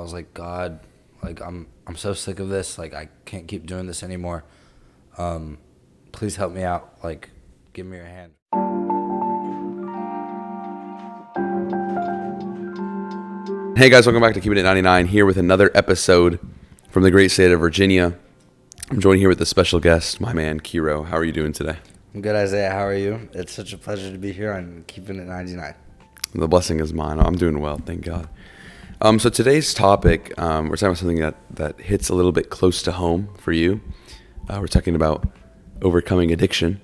was like, God, like I'm so sick of this. Like I can't keep doing this anymore. Please help me out. Like, give me your hand. Hey guys, welcome back to Keeping It 99 here with another episode from the great state of Virginia. I'm joined here with a special guest, my man Kyro. How are you doing today? I'm good, Isaiah. How are you? It's such a pleasure to be here on Keeping It 99. The blessing is mine. I'm doing well, thank God. So today's topic, we're talking about something that hits a little bit close to home for you. We're talking about overcoming addiction.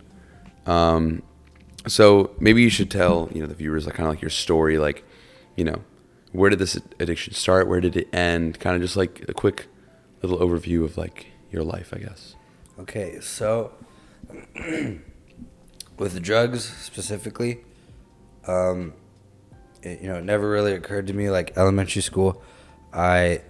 So maybe you should tell the viewers kind of like your story, like where did this addiction start? Where did it end? Kind of just like a quick little overview of like your life, I guess. Okay, so with the drugs specifically, it never really occurred to me. Like elementary school, I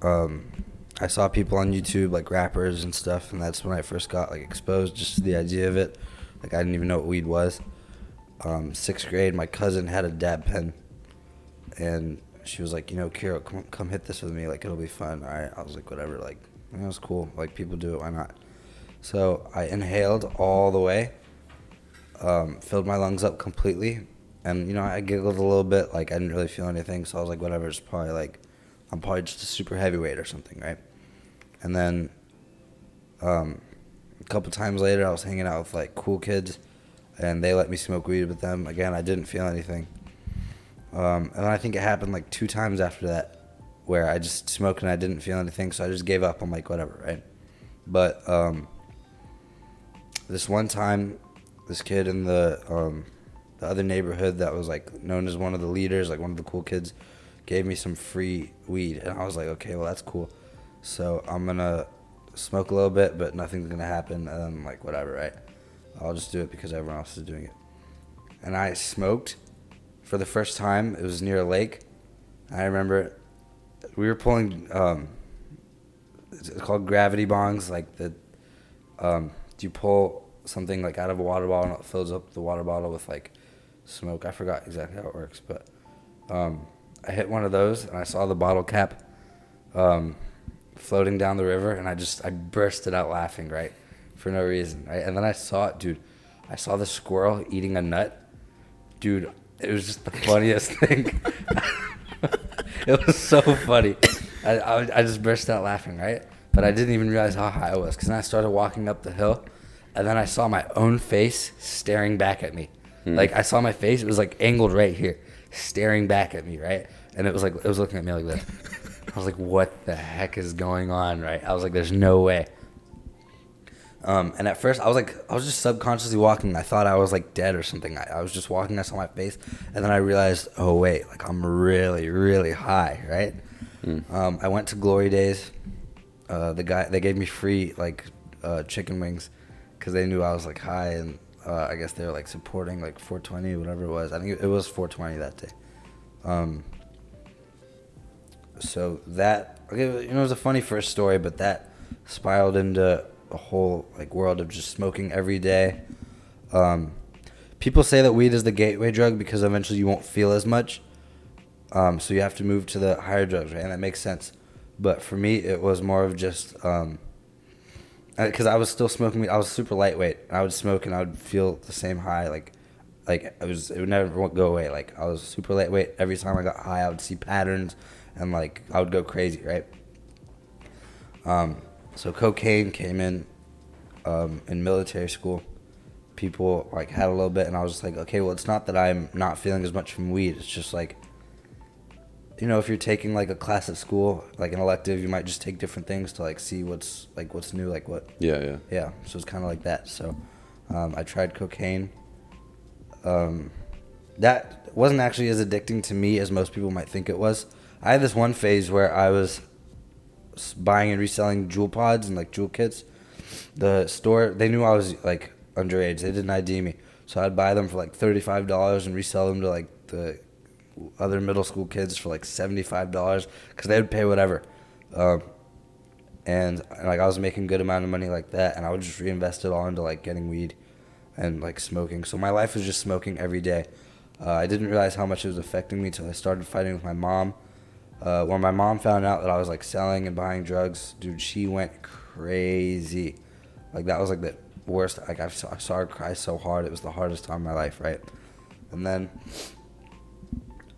saw people on YouTube, like rappers and stuff, and that's when I first got like exposed just to the idea of it. Like I didn't even know what weed was. 6th grade, my cousin had a dab pen, and she was like, Kyro, come hit this with me. Like it'll be fun. All right, I was like, whatever. Like it was cool. Like people do it, why not? So I inhaled all the way, filled my lungs up completely, and I giggled a little bit. Like I didn't really feel anything, so I was like, whatever. It's probably like I'm probably just a super heavyweight or something, right? And then a couple times later, I was hanging out with like cool kids, and they let me smoke weed with them. Again, I didn't feel anything. And then I think it happened like 2 times after that, where I just smoked and I didn't feel anything, so I just gave up. I'm like, whatever, right? But this one time, this kid in the other neighborhood that was like known as one of the leaders, like one of the cool kids, gave me some free weed, and I was like, okay, well that's cool. So I'm gonna smoke a little bit, but nothing's gonna happen. And I'm like, whatever, right? I'll just do it because everyone else is doing it. And I smoked for the first time. It was near a lake. I remember we were pulling. It's called gravity bongs. Like you pull something like out of a water bottle and it fills up the water bottle with like smoke. I forgot exactly how it works, but I hit one of those and I saw the bottle cap floating down the river, and I bursted out laughing, right, for no reason, right? And then I saw it, dude. I saw the squirrel eating a nut, dude. It was just the funniest thing. It was so funny. I just burst out laughing, right? But I didn't even realize how high I was, because then I started walking up the hill, and then I saw my own face staring back at me. Like I saw my face, it was like angled right here, staring back at me, right? And it was looking at me like this. I was like, what the heck is going on, right? I was like, there's no way. And at first I was just subconsciously walking. I thought I was like dead or something. I was just walking. I saw my face, and then I realized, oh wait, like I'm really, really high, right? I went to Glory Days. They gave me free like chicken wings because they knew I was like high, and I guess they were like supporting like 420, whatever it was. I think it was 420 that day. So that, okay, it was a funny first story, but that spiraled into a whole like world of just smoking every day. People say that weed is the gateway drug because eventually you won't feel as much. So you have to move to the higher drugs, right? And that makes sense. But for me, it was more of just because I was still smoking weed. I was super lightweight. And I would smoke and I would feel the same high. Like it would never go away. Like I was super lightweight. Every time I got high, I would see patterns, and like I would go crazy, right? So cocaine came in military school. People like had a little bit, and I was just like, okay, well, it's not that I'm not feeling as much from weed. It's just like, if you're taking like a class at school, like an elective, you might just take different things to like see what's new, like what. Yeah. So it's kind of like that. So I tried cocaine. That wasn't actually as addicting to me as most people might think it was. I had this one phase where I was buying and reselling jewel pods and like jewel kits. The store, they knew I was like underage. They didn't ID me, so I'd buy them for like $35 and resell them to like the other middle school kids for like $75 because they would pay whatever. And like I was making good amount of money like that, and I would just reinvest it all into like getting weed and like smoking. So my life was just smoking every day. I didn't realize how much it was affecting me till I started fighting with my mom. When my mom found out that I was like selling and buying drugs, dude, she went crazy. Like that was like the worst. Like I saw her cry so hard. It was the hardest time of my life, right? And then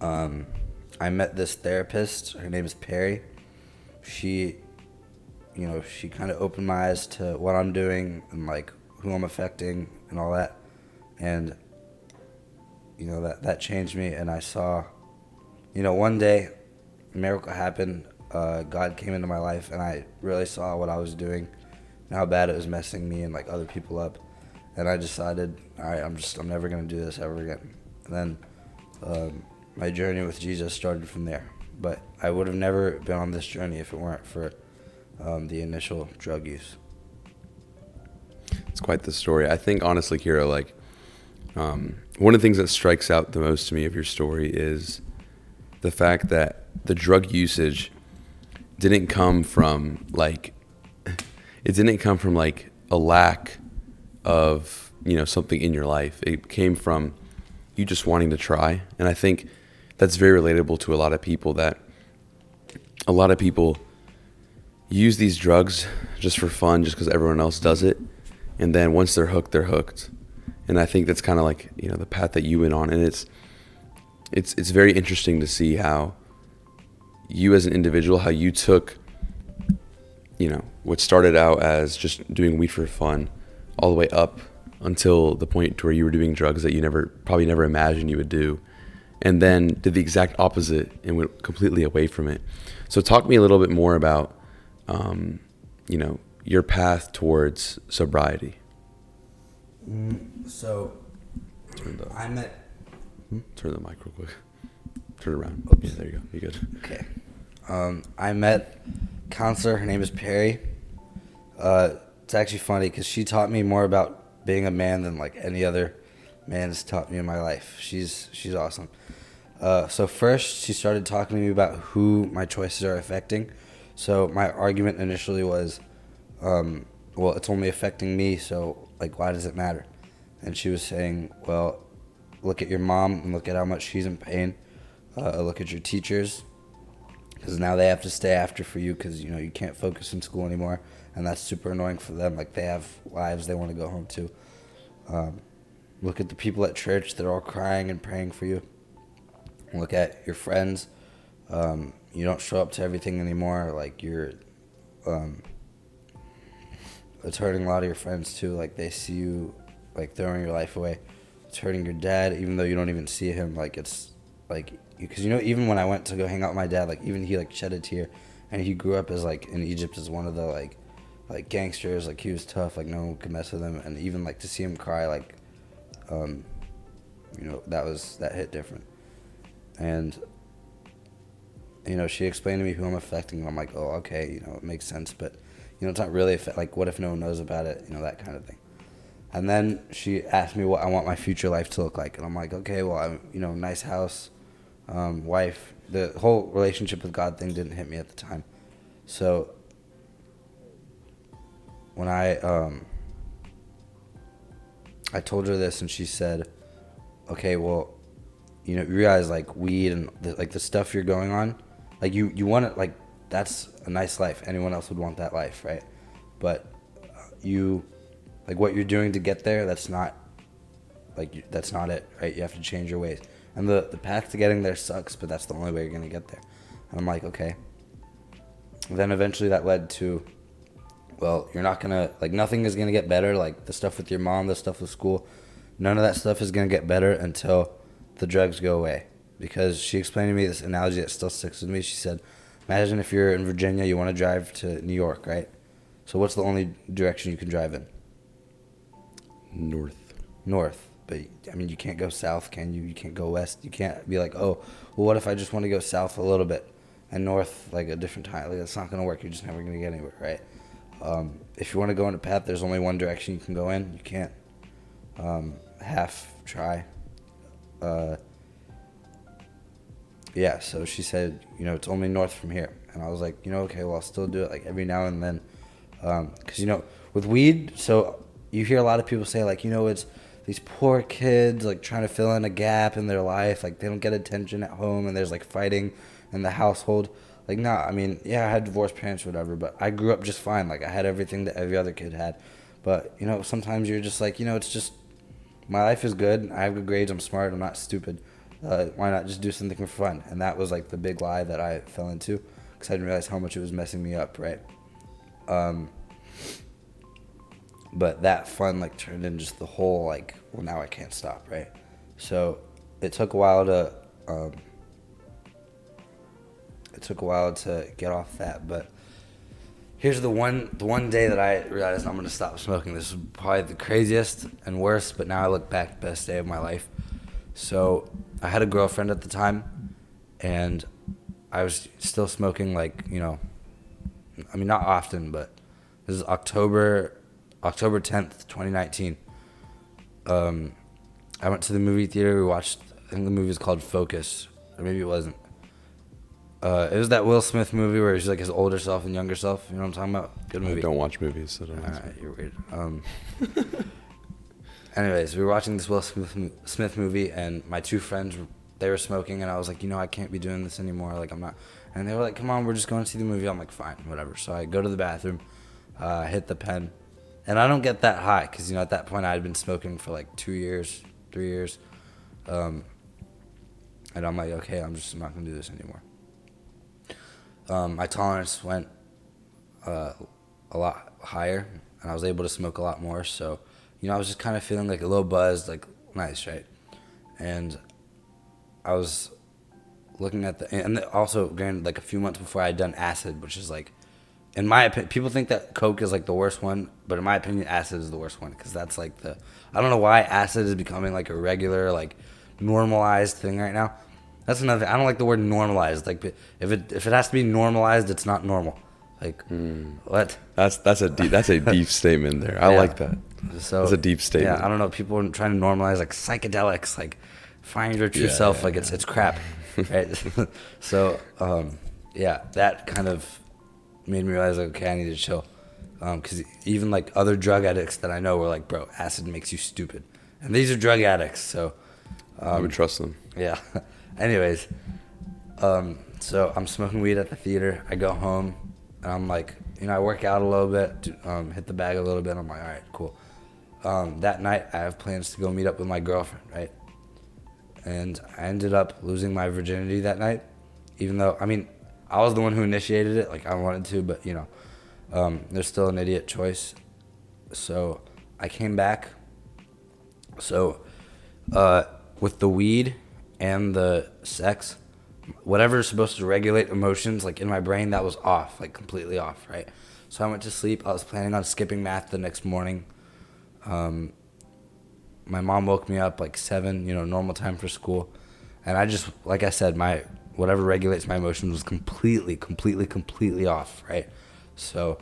I met this therapist. Her name is Perry. She, she kind of opened my eyes to what I'm doing and like who I'm affecting and all that. And, that changed me. And I saw, one day a miracle happened. God came into my life and I really saw what I was doing and how bad it was messing me and like other people up. And I decided, all right, I'm never going to do this ever again. And then my journey with Jesus started from there. But I would have never been on this journey if it weren't for the initial drug use. It's quite the story. I think, honestly, Kyro, like, one of the things that strikes out the most to me of your story is the fact that the drug usage didn't come from, like, a lack of, something in your life. It came from you just wanting to try. And I think that's very relatable to a lot of people, that a lot of people use these drugs just for fun, just because everyone else does it. And then once they're hooked, they're hooked. And I think that's kind of like, the path that you went on. And it's very interesting to see how you as an individual, how you took, what started out as just doing weed for fun all the way up until the point to where you were doing drugs that you probably never imagined you would do. And then did the exact opposite and went completely away from it. So talk to me a little bit more about, your path towards sobriety. So I met... Turn the mic real quick. Turn it around. Oops. Yeah, there you go. You good. Okay. I met counselor. Her name is Perry. It's actually funny because she taught me more about being a man than like any other man has taught me in my life. She's awesome. So first, she started talking to me about who my choices are affecting. So my argument initially was, well, it's only affecting me, so like, why does it matter? And she was saying, well, look at your mom and look at how much she's in pain. Look at your teachers, because now they have to stay after for you because, you can't focus in school anymore, and that's super annoying for them. Like, they have lives they want to go home to. Look at the people at church. They're all crying and praying for you. Look at your friends. You don't show up to everything anymore. Like, it's hurting a lot of your friends, too. Like, they see you, like, throwing your life away. It's hurting your dad, even though you don't even see him. Like, it's, like, because, even when I went to go hang out with my dad, like, even he, like, shed a tear. And he grew up as, like, in Egypt as one of the, like gangsters. Like, he was tough. Like, no one could mess with him. And even, like, to see him cry, like, that hit different. And, she explained to me who I'm affecting. And I'm like, oh, okay, it makes sense. But, it's not really, like, what if no one knows about it? That kind of thing. And then she asked me what I want my future life to look like. And I'm like, okay, well, I'm, nice house, wife. The whole relationship with God thing didn't hit me at the time. So when I told her this, and she said, okay, well, you realize, like, weed and the stuff you're going on, like, you want it, like, that's a nice life. Anyone else would want that life, right? But like, what you're doing to get there, that's not it, right? You have to change your ways. And the path to getting there sucks, but that's the only way you're going to get there. And I'm like, okay. And then eventually that led to, well, you're not going to, like, nothing is going to get better. Like, the stuff with your mom, the stuff with school, none of that stuff is going to get better until the drugs go away. Because she explained to me this analogy that still sticks with me. She said, imagine if you're in Virginia, you want to drive to New York, right? So what's the only direction you can drive in? North. But, I mean, you can't go south, can you? You can't go west. You can't be like, oh, well, what if I just want to go south a little bit and north, like, a different time? Like, that's not going to work. You're just never going to get anywhere, right? If you want to go in a path, there's only one direction you can go in. You can't half try. Yeah, so she said, it's only north from here. And I was like, okay, well, I'll still do it, like, every now and then. Because, with weed, so you hear a lot of people say, like, it's these poor kids, like, trying to fill in a gap in their life. Like, they don't get attention at home, and there's, like, fighting in the household. Like, no, I mean, yeah, I had divorced parents or whatever, but I grew up just fine. Like, I had everything that every other kid had. But, you know, sometimes you're just like, you know, it's just, my life is good. I have good grades. I'm smart. I'm not stupid. Why not just do something for fun? And that was, like, the big lie that I fell into because I didn't realize how much it was messing me up, right? But that fun, like, turned into just the whole, like, well, now I can't stop, right? So it took a while to get off that, but here's the one day that I realized I'm gonna stop smoking. This is probably the craziest and worst, but now I look back, best day of my life. So I had a girlfriend at the time, and I was still smoking, like, you know, I mean, not often, but this is October 10th, 2019. I went to the movie theater. We watched, I think the movie was called Focus, or maybe it wasn't. It was that Will Smith movie where he's like his older self and younger self. You know what I'm talking about? Good movie. I don't watch movies, so don't. Alright, you're weird. Anyways, we were watching this Will Smith movie, and my two friends, they were smoking, and I was like, you know, I can't be doing this anymore. Like, I'm not. And they were like, come on, we're just going to see the movie. I'm like, fine, whatever. So I go to the bathroom, hit the pen, and I don't get that high because, you know, at that point I had been smoking for like 2 years, 3 years. And I'm like, okay, I'm not going to do this anymore. My tolerance went a lot higher, and I was able to smoke a lot more. So, you know, I was just kind of feeling like a little buzzed, like nice, right? And I was looking at and also, granted, like a few months before I had done acid, which is like, in my opinion, people think that coke is like the worst one, but in my opinion, acid is the worst one because that's like I don't know why acid is becoming like a regular, like normalized thing right now. That's another thing. I don't like the word normalized. Like, if it has to be normalized, it's not normal. Like, what? That's a deep statement there. I like that. So that's a deep statement. Yeah, I don't know. People are trying to normalize like psychedelics, like find your true self. Like it's crap, right? So that kind of made me realize, like, okay, I need to chill. Because even like other drug addicts that I know were like, bro, acid makes you stupid, and these are drug addicts. So I would trust them. Yeah. Anyways, so I'm smoking weed at the theater. I go home, and I'm like, you know, I work out a little bit, hit the bag a little bit. I'm like, all right, cool. That night, I have plans to go meet up with my girlfriend, right? And I ended up losing my virginity that night, even though, I mean, I was the one who initiated it. Like, I wanted to, but, you know, there's still an idiot choice. So I came back. So with the weed and the sex, whatever is supposed to regulate emotions, like in my brain, that was off, like completely off, right? So I went to sleep. I was planning on skipping math the next morning. My mom woke me up like 7, you know, normal time for school. And I just, like I said, whatever regulates my emotions was completely off, right? So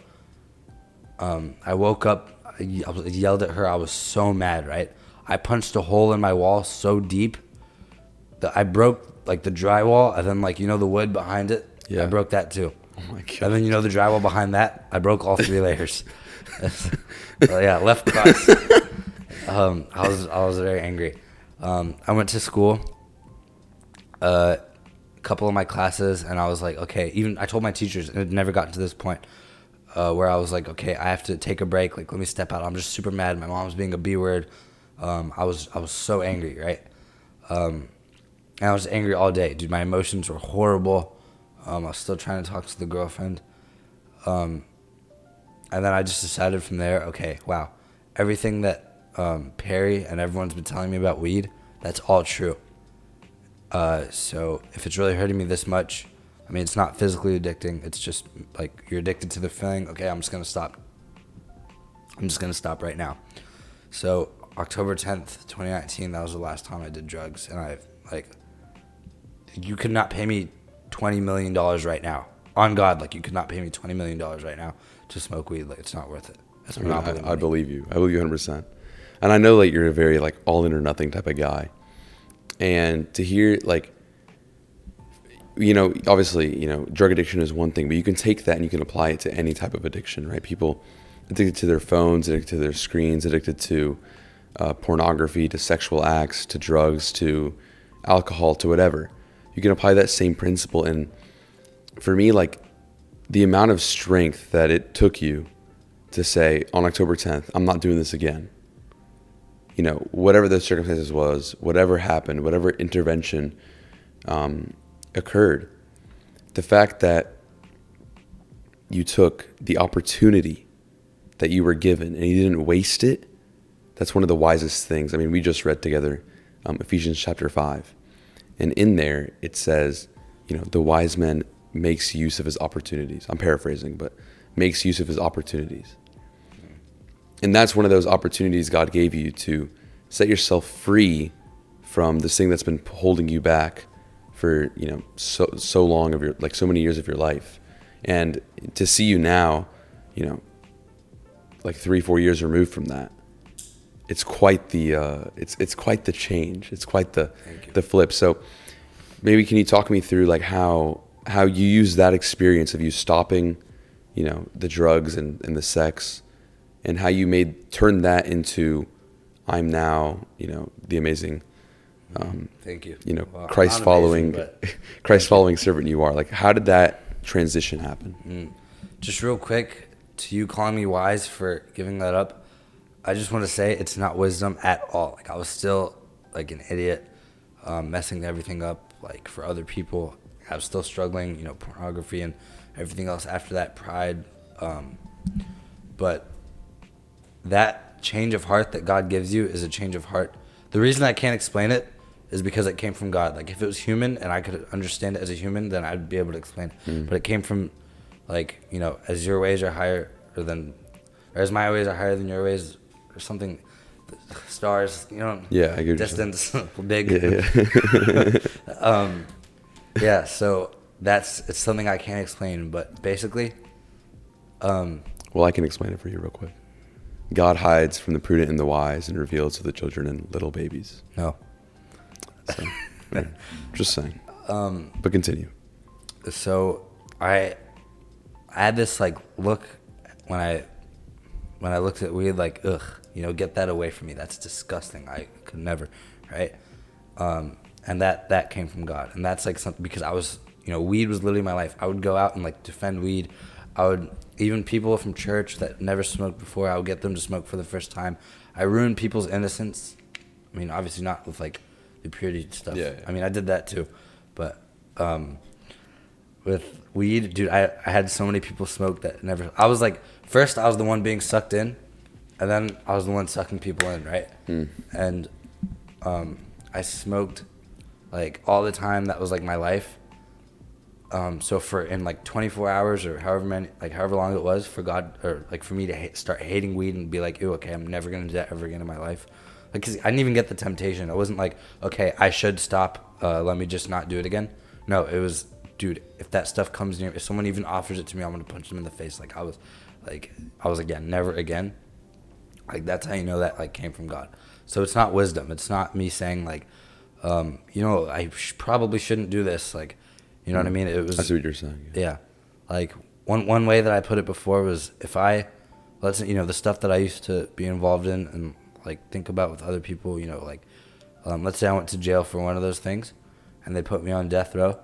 I woke up, I yelled at her. I was so mad, right? I punched a hole in my wall so deep that I broke like the drywall, and then, like, you know, the wood behind it. Yeah. I broke that too. Oh my god! And then, you know, the drywall behind that, I broke all 3 layers. Yeah, left cross. I was very angry. I went to school, a couple of my classes, and I was like, okay. Even I told my teachers, and it never got to this point where I was like, okay, I have to take a break. Like, let me step out. I'm just super mad. My mom's being a B word. I was so angry, right? And I was angry all day, dude. My emotions were horrible. I was still trying to talk to the girlfriend. And then I just decided from there, okay, wow, everything that Perry and everyone's been telling me about weed, that's all true. So if it's really hurting me this much, I mean, it's not physically addicting. It's just like you're addicted to the feeling. Okay, I'm just going to stop. I'm just going to stop right now. So October 10th, 2019, that was the last time I did drugs. And you could not pay me $20 million right now. On God, like, you could not pay me $20 million right now to smoke weed. Like, it's not worth it. That's I believe you. I believe you 100%. And I know, like, you're a very, like, all in or nothing type of guy. And to hear, like, you know, obviously, you know, drug addiction is one thing, but you can take that and you can apply it to any type of addiction, right? People addicted to their phones, addicted to their screens, addicted to pornography, to sexual acts, to drugs, to alcohol, to whatever. You can apply that same principle, and for me, like the amount of strength that it took you to say on October 10th, I'm not doing this again. You know, whatever the circumstances was, whatever happened, whatever intervention occurred, the fact that you took the opportunity that you were given and you didn't waste it, that's one of the wisest things. I mean, we just read together Ephesians chapter 5. And in there, it says, you know, the wise man makes use of his opportunities. I'm paraphrasing, but makes use of his opportunities. And that's one of those opportunities God gave you to set yourself free from this thing that's been holding you back for, you know, so long of your, like so many years of your life. And to see you now, you know, like 3-4 years removed from that, it's quite the it's quite the change. It's quite the flip. So maybe can you talk me through like how you use that experience of you stopping, you know, the drugs and the sex, and how you turned that into, I'm now, you know, the amazing, thank you. You know, well, Christ following servant you are. Like, how did that transition happen? Just real quick, to you calling me wise for giving that up, I just want to say it's not wisdom at all. Like, I was still like an idiot, messing everything up like for other people. I was still struggling, you know, pornography and everything else after that, pride. But that change of heart that God gives you is a change of heart. The reason I can't explain it is because it came from God. Like, if it was human and I could understand it as a human, then I'd be able to explain it. But it came from, like, you know, as your ways are higher or as my ways are higher than your ways, or something. Stars, you know. Yeah, I get distance, big. Yeah. Yeah, so it's something I can't explain, but basically, Well, I can explain it for you real quick. God hides from the prudent and the wise and reveals to the children and little babies. no. So, yeah, just saying. But continue. So I had this like look when I looked at weed, like, ugh, you know, get that away from me. That's disgusting. I could never, right? And that came from God. And that's like something, because I was, you know, weed was literally my life. I would go out and like defend weed. Even people from church that never smoked before, I would get them to smoke for the first time. I ruined people's innocence. I mean, obviously not with like the purity stuff. Yeah. I mean, I did that too. But with weed, dude, I had so many people smoke that never. I was like, first I was the one being sucked in, and then I was the one sucking people in, right? And I smoked like all the time. That was like my life. So in like 24 hours or however long it was for God, or like for me to start hating weed and be like, ew, okay, I'm never gonna do that ever again in my life. Like, 'cause I didn't even get the temptation. It wasn't like, okay, I should stop. Let me just not do it again. No, it was, dude, if that stuff comes near, if someone even offers it to me, I'm gonna punch them in the face. Like, I was again, never again. Like, that's how you know that like came from God. So it's not wisdom. It's not me saying like, you know, I probably shouldn't do this. Like, you know what I mean? It was. I see what you're saying. Yeah. Like one way that I put it before was, if let's say, you know, the stuff that I used to be involved in and like think about with other people, you know, like, let's say I went to jail for one of those things and they put me on death row,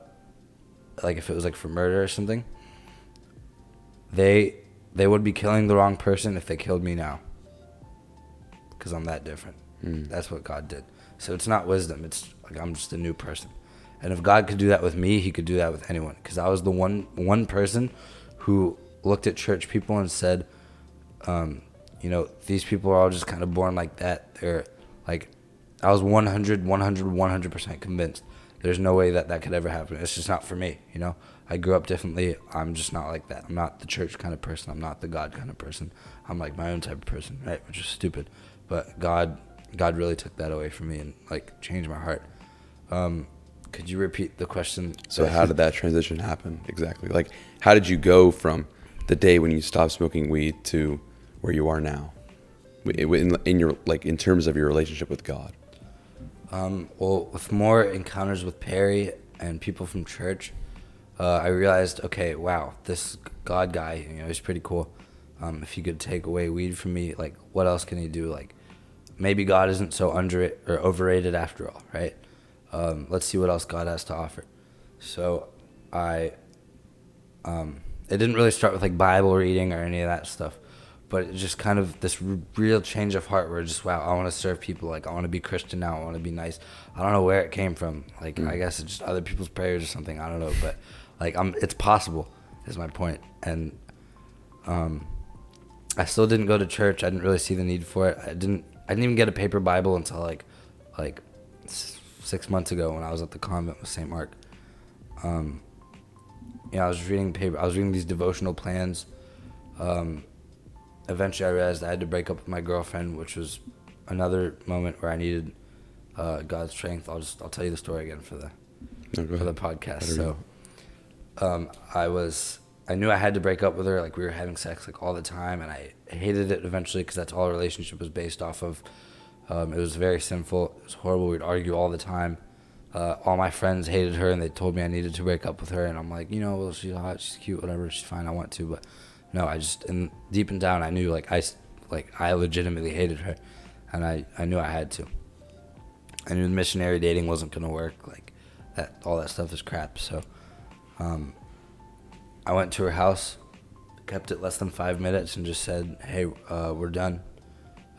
like if it was like for murder or something, they would be killing the wrong person if they killed me now, because I'm that different. That's what God did. So it's not wisdom. It's like, I'm just a new person. And if God could do that with me, he could do that with anyone. Because I was the one person who looked at church people and said, you know, these people are all just kind of born like that. They're like, I was 100% convinced there's no way that could ever happen. It's just not for me, you know. I grew up differently. I'm just not like that. I'm not the church kind of person. I'm not the God kind of person. I'm like my own type of person, right? Which is stupid. But God really took that away from me and like changed my heart. Could you repeat the question? So how did that transition happen exactly? Like, how did you go from the day when you stopped smoking weed to where you are now, in your, like, in terms of your relationship with God? Well, with more encounters with Perry and people from church, I realized, okay, wow, this God guy, you know, he's pretty cool. If he could take away weed from me, like, what else can he do? Like, maybe God isn't so overrated after all, right? Let's see what else God has to offer. So I It didn't really start with like Bible reading or any of that stuff, but it just kind of this real change of heart where just, wow, I want to serve people. Like, I want to be Christian now. I want to be nice. I don't know where it came from. Like, I guess it's just other people's prayers or something. I don't know, but like, it's possible is my point. And I still didn't go to church. I didn't really see the need for it. I didn't even get a paper Bible until like 6 months ago when I was at the convent with St. Mark. I was reading these devotional plans. Eventually I realized I had to break up with my girlfriend, which was another moment where I needed God's strength. I'll tell you the story again for the podcast. So I knew I had to break up with her. Like, we were having sex like all the time, and I hated it eventually because that's all our relationship was based off of. It was very sinful. It was horrible. We'd argue all the time. All my friends hated her, and they told me I needed to break up with her. And I'm like, well, she's hot, she's cute, whatever, she's fine. I want to, but no, and deep and down, I knew I legitimately hated her, and I knew I had to. I knew the missionary dating wasn't gonna work. Like, all that stuff is crap. So, I went to her house, kept it less than 5 minutes, and just said, hey, we're done.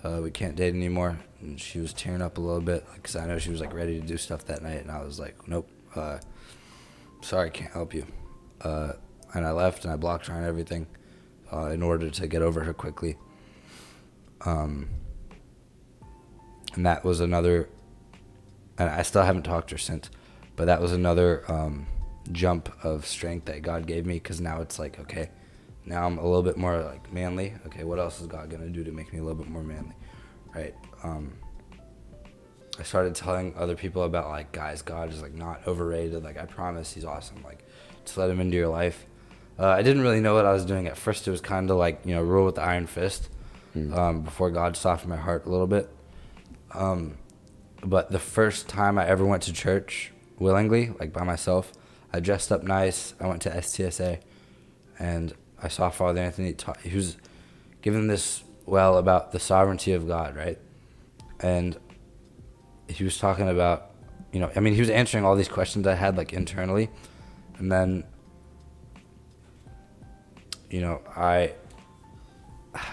We can't date anymore. And she was tearing up a little bit because I know she was like ready to do stuff that night, and I was like, nope, sorry, can't help you. And I left, and I blocked her on everything in order to get over her quickly. And that was another, and I still haven't talked to her since, but that was another jump of strength that God gave me, because now it's like, okay, now I'm a little bit more like manly. Okay, what else is God gonna do to make me a little bit more manly, right? I started telling other people about, like, guys, God is like not overrated. Like, I promise he's awesome. Like, just let him into your life. I didn't really know what I was doing at first. It was kind of like, rule with the iron fist before God softened my heart a little bit. But the first time I ever went to church willingly, like by myself, I dressed up nice. I went to STSA, and I saw Father Anthony. He was giving this about the sovereignty of God, right? And he was talking about, he was answering all these questions I had, like, internally. And then, I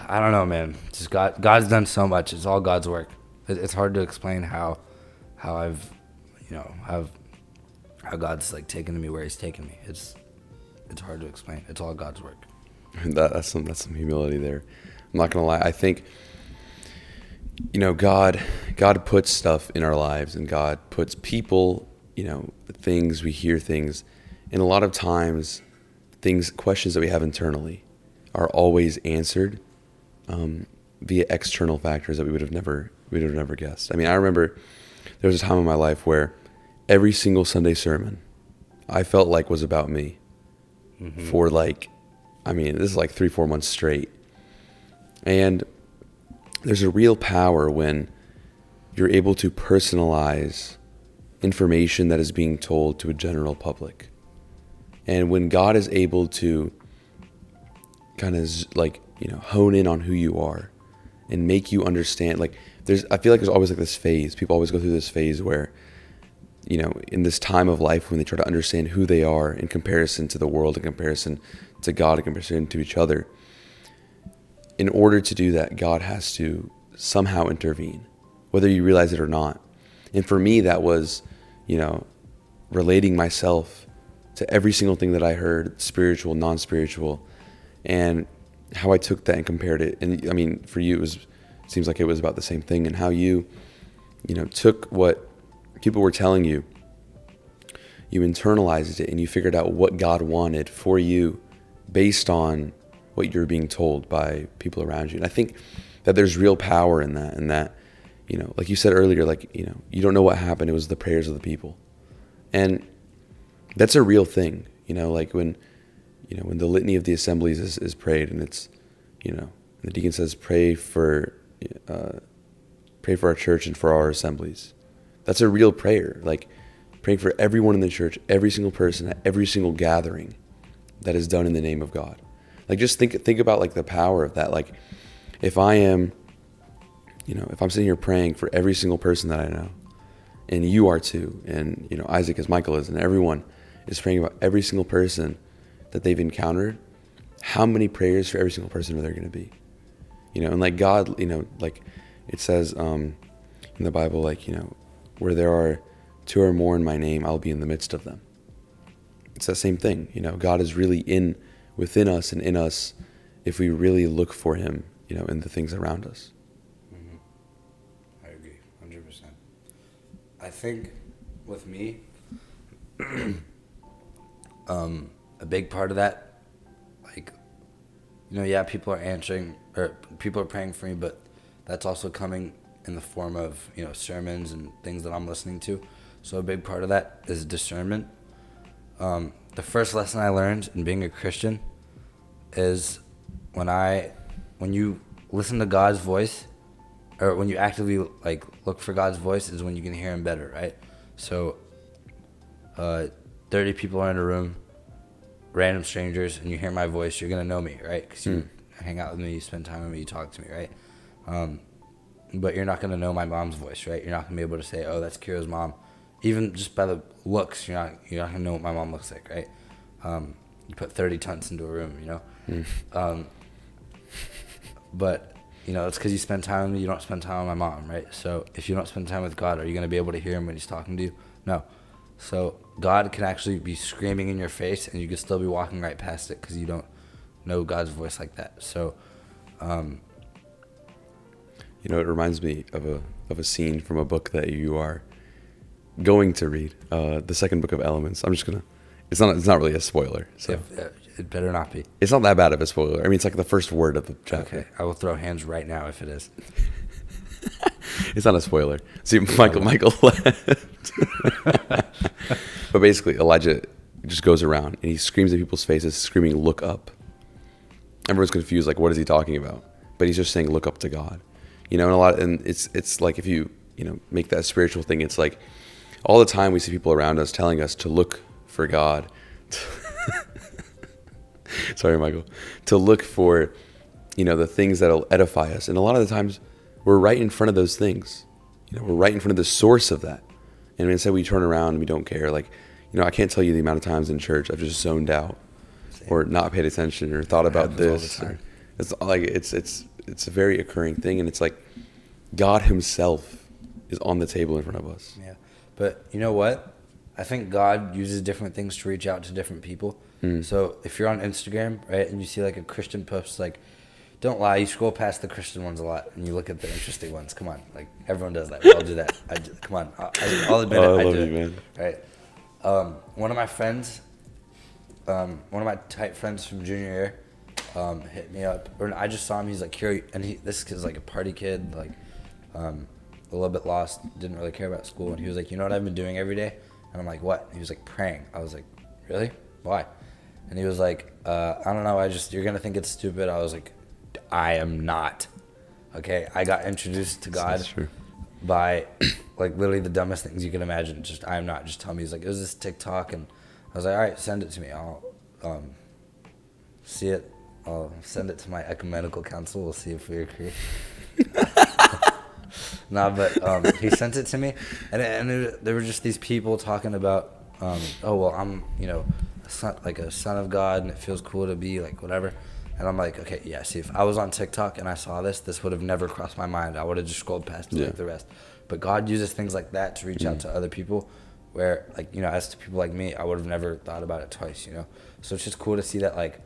don't know, man. Just God's done so much. It's all God's work. It's hard to explain how I've, how God's like taken me where he's taken me. It's hard to explain. It's all God's work. That's some humility there. I'm not gonna lie. I think, God puts stuff in our lives, and God puts people, things, we hear things, and a lot of times questions that we have internally are always answered via external factors that we would have never guessed. I mean, I remember there was a time in my life where every single Sunday sermon I felt like was about me for this is like 3-4 months straight. And there's a real power when you're able to personalize information that is being told to a general public. And when God is able to kind of hone in on who you are and make you understand, I feel like there's always like this phase. People always go through this phase where, in this time of life when they try to understand who they are in comparison to the world, in comparison to God, in comparison to each other. In order to do that, God has to somehow intervene, whether you realize it or not. And for me, that was, relating myself to every single thing that I heard, spiritual, non-spiritual, and how I took that and compared it. And I mean, for you, it seems like it was about the same thing, and how you took what people were telling you, you internalized it, and you figured out what God wanted for you based on what you're being told by people around you. And I think that there's real power in that, and that, like you said earlier, you don't know what happened. It was the prayers of the people. And that's a real thing, when the litany of the assemblies is prayed, and it's, the deacon says, pray for our church and for our assemblies. That's a real prayer, like praying for everyone in the church, every single person at every single gathering that is done in the name of God. Like, just think about like the power of that. Like, if I am, if I'm sitting here praying for every single person that I know, and you are too, and Isaac as Michael is, and everyone is praying about every single person that they've encountered, how many prayers for every single person are there going to be? You know, and like God, you know, like it says in the Bible, like, you know, where there are two or more in my name, I'll be in the midst of them. It's that same thing. You know, God is really within us and in us if we really look for him, you know, in the things around us. Mm-hmm. I agree, 100%. I think with me, a big part of that, like, you know, yeah, people are answering, or people are praying for me, but that's also coming in the form of, you know, sermons and things that I'm listening to. So a big part of that is discernment. The first lesson I learned in being a Christian is when you listen to God's voice, or when you actively like look for God's voice, is when you can hear him better, right? So 30 people are in a room, random strangers, and you hear my voice, you're gonna know me, right? Because you hang out with me, you spend time with me, you talk to me, right? But you're not gonna know my mom's voice, right? You're not gonna be able to say, oh, that's Kyro's mom. Even just by the looks, you're not gonna know what my mom looks like, right? You put 30 tunts into a room, you know? But, you know, it's because you spend time with me, you don't spend time with my mom, right? So if you don't spend time with God, are you going to be able to hear him when he's talking to you? No. So God can actually be screaming in your face, and you can still be walking right past it because you don't know God's voice like that. So, you know, it reminds me of a scene from a book that you are going to read, the second book of Elements. I'm just gonna. It's not really a spoiler, so it better not be. It's not that bad of a spoiler. I mean, it's like the first word of the chapter. Okay, I will throw hands right now if it is. It's not a spoiler. See, Michael left. But basically, Elijah just goes around and he screams at people's faces, screaming, "Look up!" Everyone's confused, like, what is he talking about? But he's just saying, "Look up to God." You know, and it's like, if you know, make that spiritual thing, it's like all the time we see people around us telling us to look for God. Sorry, Michael. To look for, you know, the things that'll edify us. And a lot of the times we're right in front of those things. You know, we're right in front of the source of that. And instead we turn around and we don't care. Like, you know, I can't tell you the amount of times in church I've just zoned out. Same. Or not paid attention or thought about this. It's like it's a very occurring thing, and it's like God himself is on the table in front of us. Yeah. But you know what? I think God uses different things to reach out to different people. So if you're on Instagram, right, and you see like a Christian post, like, don't lie, you scroll past the Christian ones a lot and you look at the interesting ones. Come on, like, everyone does that. We all do that. Come on, I'll admit it. I love you, man. Right. One of my friends, one of my tight friends from junior year, hit me up, or I just saw him. He's like, Kyro, and this kid's like a party kid, like a little bit lost, didn't really care about school, and he was like, you know what I've been doing every day? And I'm like, what? And he was like, praying. I was like, really? Why? And he was like, I don't know, you're gonna think it's stupid. I was like, I am not. Okay, I got introduced to God by like literally the dumbest things you can imagine. Just, I am not. Just tell me. He's like, it was this TikTok, and I was like, all right, send it to me. I'll see it. I'll send it to my ecumenical council. We'll see if we agree. But he sent it to me, and there were just these people talking about, oh well, I'm, you know, a son of God, and it feels cool to be like whatever. And I'm like, okay, yeah, see, if I was on TikTok and I saw this would have never crossed my mind. I would have just scrolled past it like the rest. But God uses things like that to reach out to other people, where, like, you know, as to people like me, I would have never thought about it twice, you know? So it's just cool to see that, like,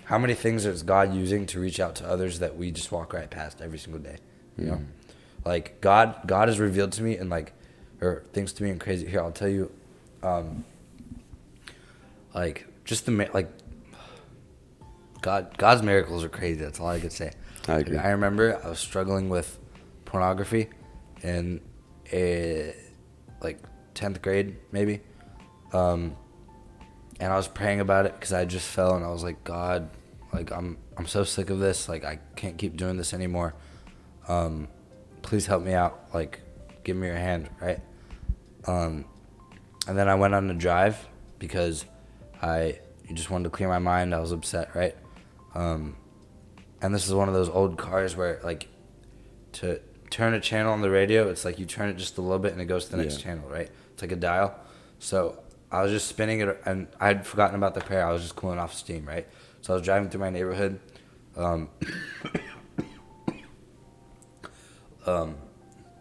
how many things is God using to reach out to others that we just walk right past every single day, you know? Like, God has revealed to me, and, like, or things to me in crazy. Here, I'll tell you, like, just God's miracles are crazy. That's all I could say. I agree. I remember I was struggling with pornography in like 10th grade, maybe. And I was praying about it because I just fell, and I was like, God, like, I'm so sick of this. Like, I can't keep doing this anymore. Please help me out. Like, give me your hand, right? And then I went on a drive because I just wanted to clear my mind. I was upset, right? And this is one of those old cars where, like, to turn a channel on the radio, it's like you turn it just a little bit and it goes to the next channel, right? It's like a dial. So I was just spinning it, and I had forgotten about the prayer. I was just cooling off steam, right? So I was driving through my neighborhood, um,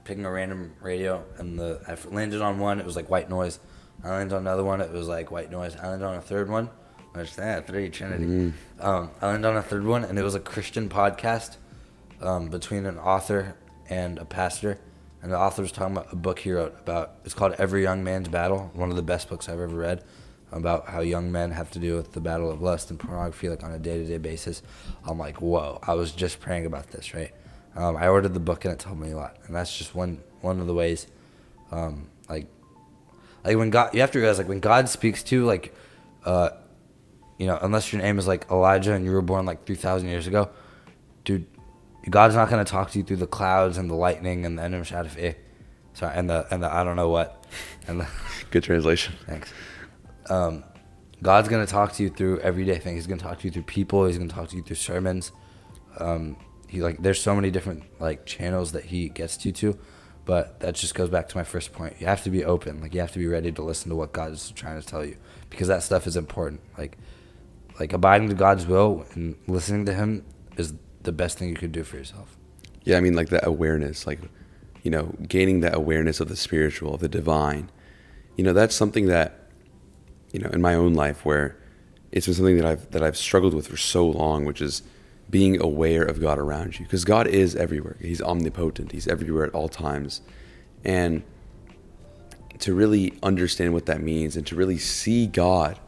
picking a random radio, and I landed on one. It was like white noise. I landed on another one. It was like white noise. I landed on a third one. Understand? Three Trinity. I landed on a third one, and it was a Christian podcast between an author and a pastor. And the author was talking about a book he wrote about. It's called Every Young Man's Battle. One of the best books I've ever read, about how young men have to deal with the battle of lust and pornography, like on a day-to-day basis. I'm like, whoa! I was just praying about this, right? I ordered the book, and it told me a lot. And that's just one of the ways, like when God, you have to realize, like when God speaks to you, like, unless your name is like Elijah and you were born like 3,000 years ago, dude. God's not going to talk to you through the clouds and the lightning and the Enem Shadif. Sorry, and the I don't know what. And the Good translation. Thanks. God's going to talk to you through everyday things. He's going to talk to you through people. He's going to talk to you through sermons. There's so many different like channels that he gets to you to, but that just goes back to my first point. You have to be open. Like you have to be ready to listen to what God is trying to tell you, because that stuff is important. Like abiding to God's will and listening to him is the best thing you could do for yourself. Yeah, I mean, like that awareness, like, gaining that awareness of the spiritual, of the divine. That's something that, in my own life, where it's been something that I've struggled with for so long, which is being aware of God around you, because God is everywhere. He's omnipotent. He's everywhere at all times, and to really understand what that means and to really see God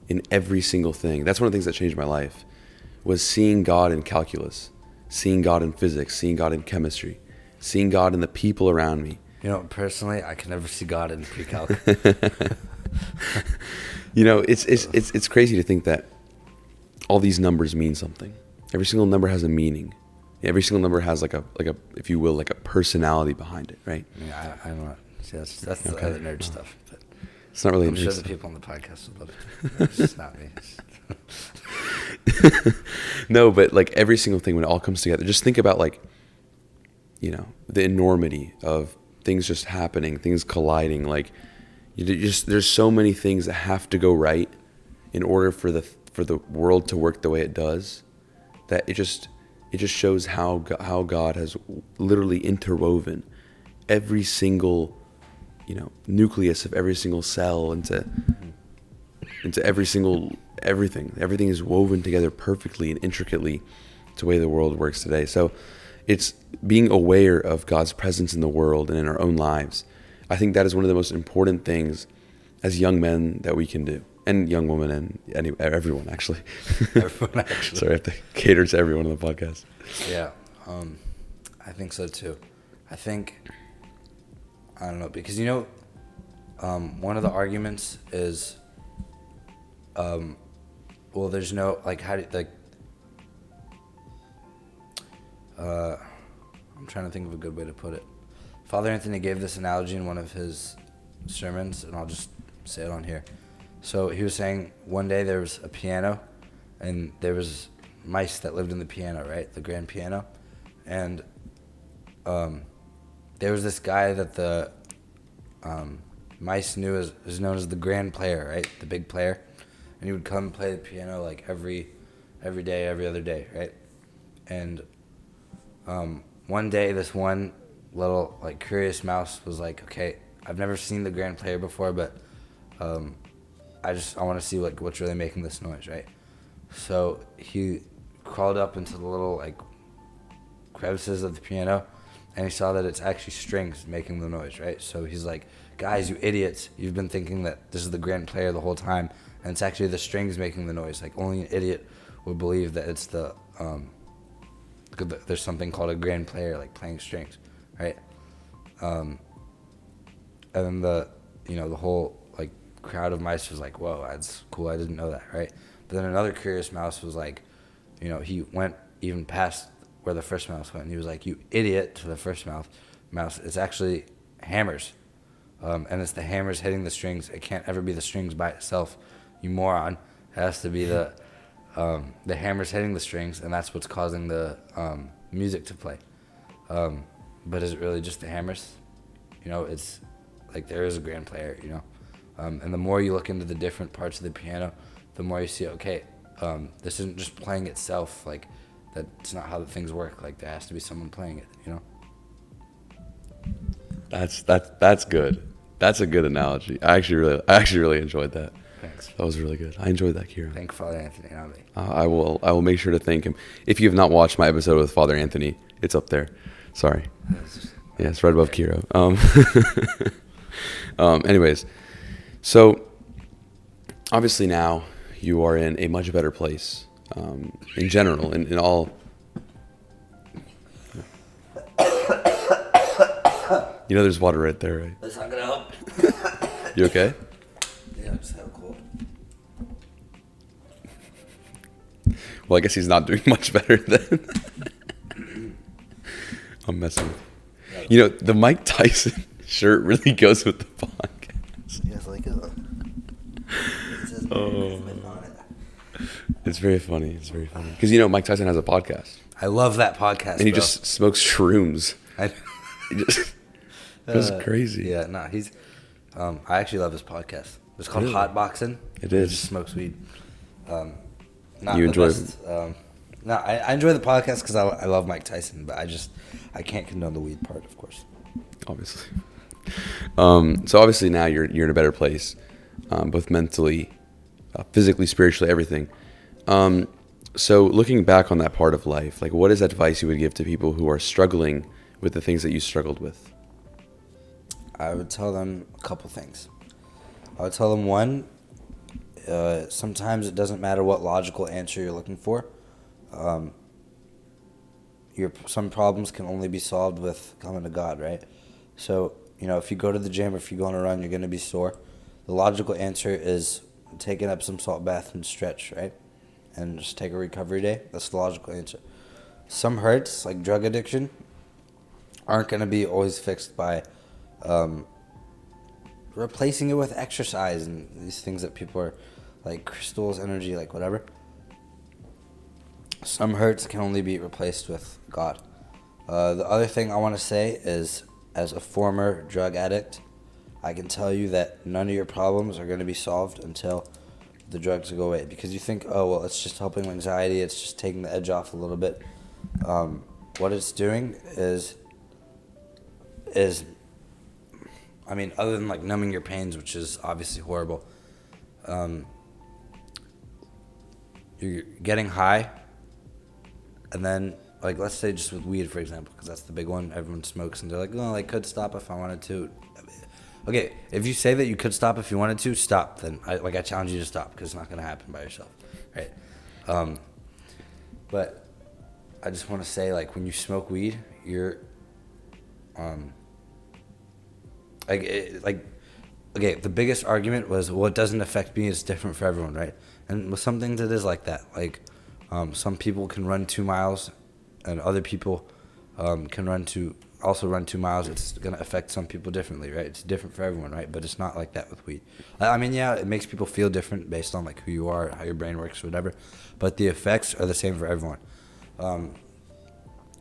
in every single thing. That's one of the things that changed my life. Was seeing God in calculus, seeing God in physics, seeing God in chemistry, seeing God in the people around me. Personally, I can never see God in pre-calc. It's crazy to think that all these numbers mean something. Every single number has a meaning. Every single number has like a if you will, like a personality behind it, right? Yeah, I don't know. See, that's the other nerd stuff. But it's not really. I'm sure the people on the podcast would love it. It's just not me. No, but like every single thing, when it all comes together, just think about like, the enormity of things just happening, things colliding. Like, there's so many things that have to go right in order for the world to work the way it does, that it just shows how God has literally interwoven every single, nucleus of every single cell into every single everything. Everything is woven together perfectly and intricately to the way the world works today. So it's being aware of God's presence in the world and in our own lives. I think that is one of the most important things as young men that we can do, and young women, and everyone actually. Everyone actually. Sorry, I have to cater to everyone on the podcast. Yeah, I think so too. I don't know, because one of the arguments is, well, there's no, like, how do you, like, I'm trying to think of a good way to put it. Father Anthony gave this analogy in one of his sermons, and I'll just say it on here. So he was saying one day there was a piano, and there was mice that lived in the piano, right? The grand piano. And there was this guy that the mice knew is known as the grand player, right? The big player. And he would come play the piano like every day, every other day, right? And one day, this one little like curious mouse was like, okay, I've never seen the grand player before, but I want to see like what's really making this noise, right? So he crawled up into the little like crevices of the piano, and he saw that it's actually strings making the noise, right? So he's like, guys, you idiots, you've been thinking that this is the grand player the whole time, and it's actually the strings making the noise. Like, only an idiot would believe that it's there's something called a grand player, like playing strings, right? And then the whole like crowd of mice was like, whoa, that's cool, I didn't know that, right? But then another curious mouse was like, he went even past where the first mouse went, and he was like, you idiot, to the first mouse, it's actually hammers. And it's the hammers hitting the strings. It can't ever be the strings by itself, you moron. It has to be the hammers hitting the strings, and that's what's causing the music to play. But is it really just the hammers? It's like there is a grand player, And the more you look into the different parts of the piano, the more you see, okay, this isn't just playing itself. Like, that's not how the things work. Like, there has to be someone playing it, you know? That's good. That's a good analogy. I actually really enjoyed that. Thanks. That was really good. I enjoyed that, Kyro. Thank Father Anthony, not me. I will make sure to thank him. If you have not watched my episode with Father Anthony, it's up there. Sorry. Yeah, it's right above Kyro. Anyways, so obviously now you are in a much better place in general, in all. You know, there's water right there, right? That's not gonna help. You okay? Yeah, I just had a cold. Well, I guess he's not doing much better then. I'm messing with you. You know, the Mike Tyson shirt really goes with the podcast. Yes, like it says movement on it. It's very funny. It's very funny. Because, you know, Mike Tyson has a podcast. I love that podcast. And he bro. just smokes shrooms. It was crazy. Yeah, no, he's. I actually love his podcast. It's called Hot Boxing. It is. He just smokes weed. Not You the enjoy best. No, I enjoy the podcast because I love Mike Tyson, but I can't condone the weed part, of course. Obviously. So obviously now you're in a better place, both mentally, physically, spiritually, everything. So looking back on that part of life, like what is advice you would give to people who are struggling with the things that you struggled with? I would tell them a couple things. I would tell them one, sometimes it doesn't matter what logical answer you're looking for. Some problems can only be solved with coming to God, right? So, you know, if you go to the gym or if you go on a run, you're going to be sore. The logical answer is taking up some salt bath and stretch, right? And just take a recovery day. That's the logical answer. Some hurts, like drug addiction, aren't going to be always fixed by replacing it with exercise and these things that people are like crystals, energy, like whatever. Some hurts can only be replaced with God. The other thing I want to say is, as a former drug addict, I can tell you that none of your problems are going to be solved until the drugs go away. Because you think, oh, well, it's just helping anxiety, it's just taking the edge off a little bit. What it's doing is I mean, other than like numbing your pains, which is obviously horrible, you're getting high, and then, like, let's say just with weed, for example, because that's the big one everyone smokes, and they're like, oh, I could stop if I wanted to. Okay, if you say that you could stop if you wanted to, stop. Then I challenge you to stop, because it's not going to happen by yourself, right? But I just want to say, like, when you smoke weed, you're okay, the biggest argument was, well, it doesn't affect me, it's different for everyone, right? And with some things it is like that. Like, some people can run 2 miles, and other people can run 2 miles. It's going to affect some people differently, right? It's different for everyone, right? But it's not like that with weed. I mean, yeah, it makes people feel different based on, like, who you are, how your brain works, or whatever. But the effects are the same for everyone.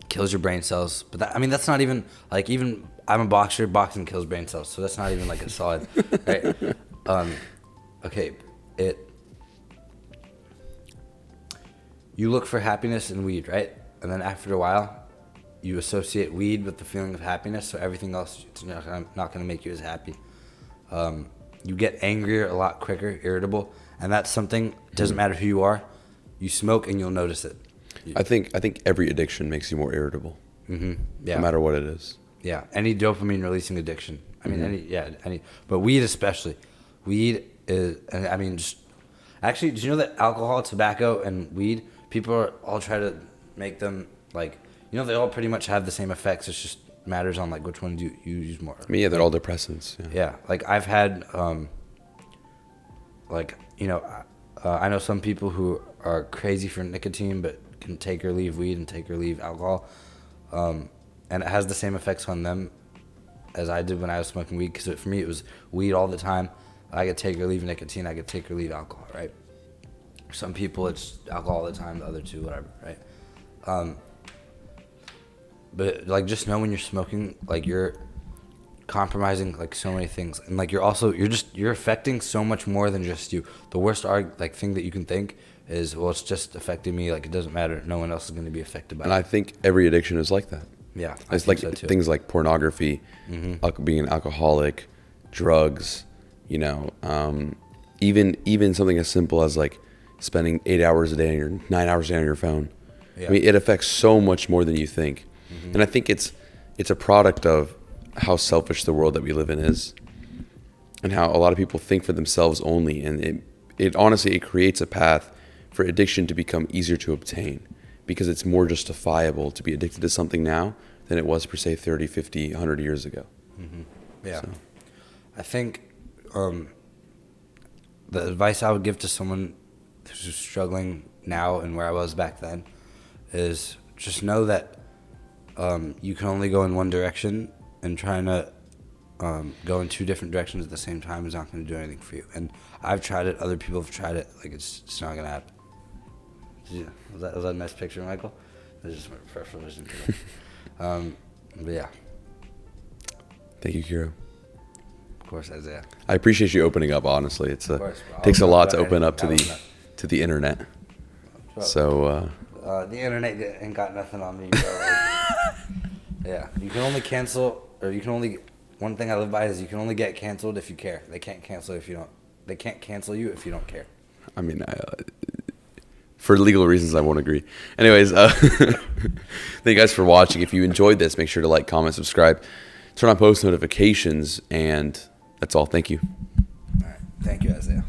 Kills your brain cells. But that's not even, like, even I'm a boxer, boxing kills brain cells, so that's not even like a solid, right? Okay, you look for happiness in weed, right? And then after a while, you associate weed with the feeling of happiness, so everything else is not going to make you as happy. You get angrier a lot quicker, irritable, and that's something, it doesn't matter who you are, you smoke and you'll notice it. I think every addiction makes you more irritable. Mm-hmm. Yeah. No matter what it is. Yeah, any dopamine releasing addiction. I mean, any, but weed especially. Weed is, and I mean, just actually, did you know that alcohol, tobacco, and weed, people are all try to make them like, you know, they all pretty much have the same effects. It just matters on like which one you use more. I mean, yeah, they're all depressants. Yeah, like I've had, like, you know, I know some people who are crazy for nicotine, but can take or leave weed and take or leave alcohol. And it has the same effects on them as I did when I was smoking weed, because for me it was weed all the time. I could take or leave nicotine, I could take or leave alcohol, right? Some people it's alcohol all the time, the other two, whatever, right? But like, just know when you're smoking, like, you're compromising like so many things, and like you're affecting so much more than just you. The worst thing that you can think is, well, it's just affecting me. Like, it doesn't matter. No one else is going to be affected by it. And I think every addiction is like that. Yeah, it's like so things like pornography, being an alcoholic, drugs. You know, even something as simple as like spending 8 hours a day or 9 hours a day on your phone. Yeah. I mean, it affects so much more than you think. And I think it's a product of how selfish the world that we live in is, and how a lot of people think for themselves only. And it honestly, it creates a path for addiction to become easier to obtain, because it's more justifiable to be addicted to something now than it was per se 30, 50, 100 years ago. Yeah. So. I think the advice I would give to someone who's struggling now and where I was back then is just know that you can only go in one direction, and trying to go in two different directions at the same time is not going to do anything for you. And I've tried it. Other people have tried it. Like, it's not going to happen. Was that a nice picture, Michael? That's just my fresh vision. But yeah. Thank you, Kyro. Of course, Isaiah. I appreciate you opening up. Honestly, it takes a lot to open up to the internet. So the internet ain't got nothing on me, bro. Yeah, you can only cancel, or you can only. One thing I live by is you can only get canceled if you care. They can't cancel if you don't. They can't cancel you if you don't care. I mean, for legal reasons, I won't agree. Anyways, thank you guys for watching. If you enjoyed this, make sure to like, comment, subscribe, turn on post notifications, and that's all. Thank you. All right. Thank you, Isaiah.